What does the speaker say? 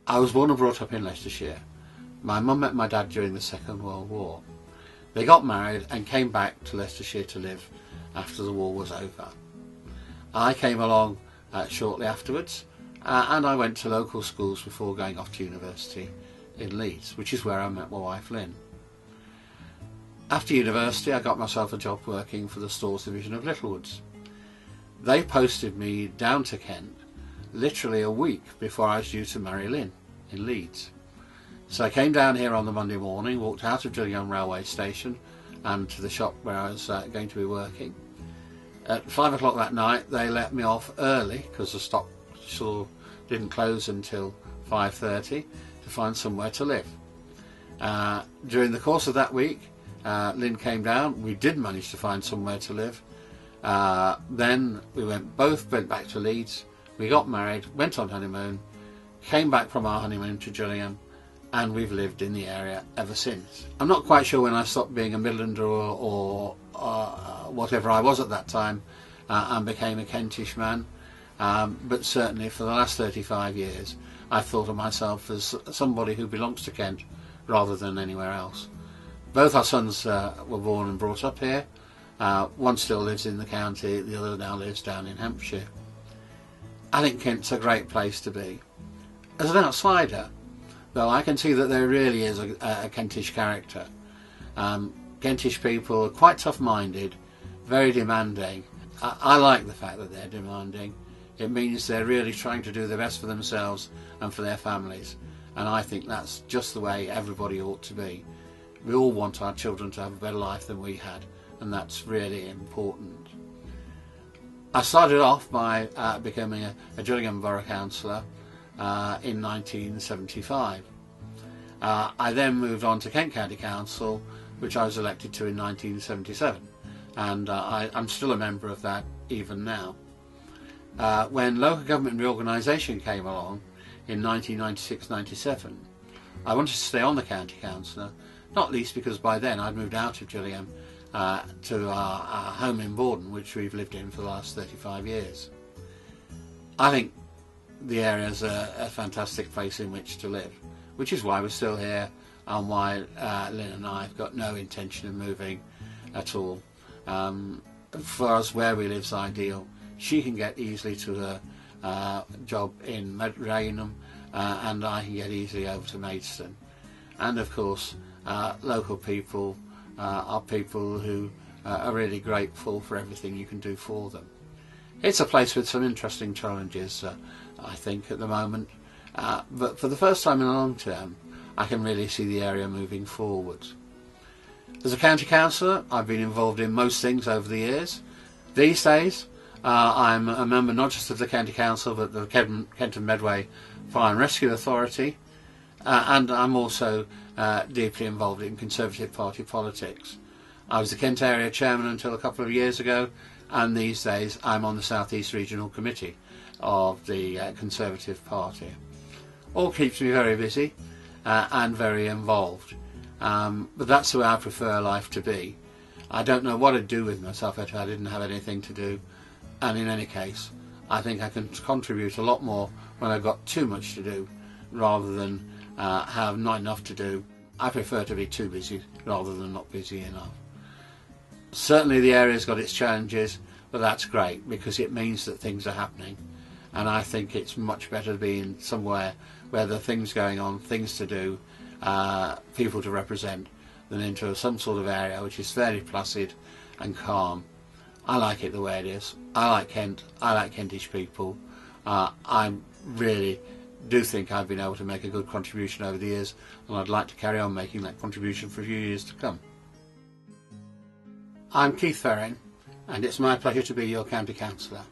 I was born and brought up in Leicestershire. My mum met my dad during the Second World War. They got married and came back to Leicestershire to live after the war was over. I came along shortly afterwards, and I went to local schools before going off to university in Leeds, which is where I met my wife Lynn. After university I got myself a job working for the Stores division of Littlewoods. They posted me down to Kent literally a week before I was due to marry Lynn in Leeds. So I came down here on the Monday morning, walked out of Gillingham railway station and to the shop where I was going to be working. At 5 o'clock that night they let me off early because the stock store didn't close until 5:30 to find somewhere to live. During the course of that week Lynn came down. We did manage to find somewhere to live. Then we both went back to Leeds. We got married, went on honeymoon, came back from our honeymoon to Gillingham, and we've lived in the area ever since. I'm not quite sure when I stopped being a Midlander or whatever I was at that time and became a Kentish man, but certainly for the last 35 years I've thought of myself as somebody who belongs to Kent rather than anywhere else. Both our sons were born and brought up here. One still lives in the county, the other now lives down in Hampshire. I think Kent's a great place to be. As an outsider, though, I can see that there really is a Kentish character. Kentish people are quite tough-minded, very demanding. I like the fact that they're demanding. It means they're really trying to do the best for themselves and for their families, and I think that's just the way everybody ought to be. We all want our children to have a better life than we had, and that's really important. I started off by becoming a Gillingham Borough Councillor in 1975. I then moved on to Kent County Council, which I was elected to in 1977, and I'm still a member of that even now. When local government reorganisation came along in 1996-97, I wanted to stay on the County Councillor, not least because by then I'd moved out of Gillingham to our home in Borden, which we've lived in for the last 35 years. I think the area is a fantastic place in which to live, which is why we're still here and why Lynn and I have got no intention of moving at all. For us, where we live is ideal. She can get easily to her job in Rainham, and I can get easily over to Maidstone. And of course, local people are people who are really grateful for everything you can do for them. It's a place with some interesting challenges, I think, at the moment, but for the first time in a long term I can really see the area moving forward. As a county councillor, I've been involved in most things over the years. These days I'm a member not just of the county council but the Kent and Medway Fire and Rescue Authority, and I'm also deeply involved in Conservative Party politics. I was the Kent Area Chairman until a couple of years ago, and these days I'm on the South East Regional Committee of the Conservative Party. All keeps me very busy and very involved, but that's the way I prefer life to be. I don't know what I'd do with myself if I didn't have anything to do, and in any case I think I can contribute a lot more when I've got too much to do rather than have not enough to do. I prefer to be too busy rather than not busy enough. Certainly the area's got its challenges, but that's great because it means that things are happening, and I think it's much better to be in somewhere where there are things going on, things to do, people to represent, than into some sort of area which is fairly placid and calm. I like it the way it is. I like Kent, I like Kentish people. I really do think I've been able to make a good contribution over the years, and I'd like to carry on making that contribution for a few years to come. I'm Keith Ferring, and it's my pleasure to be your County Councillor.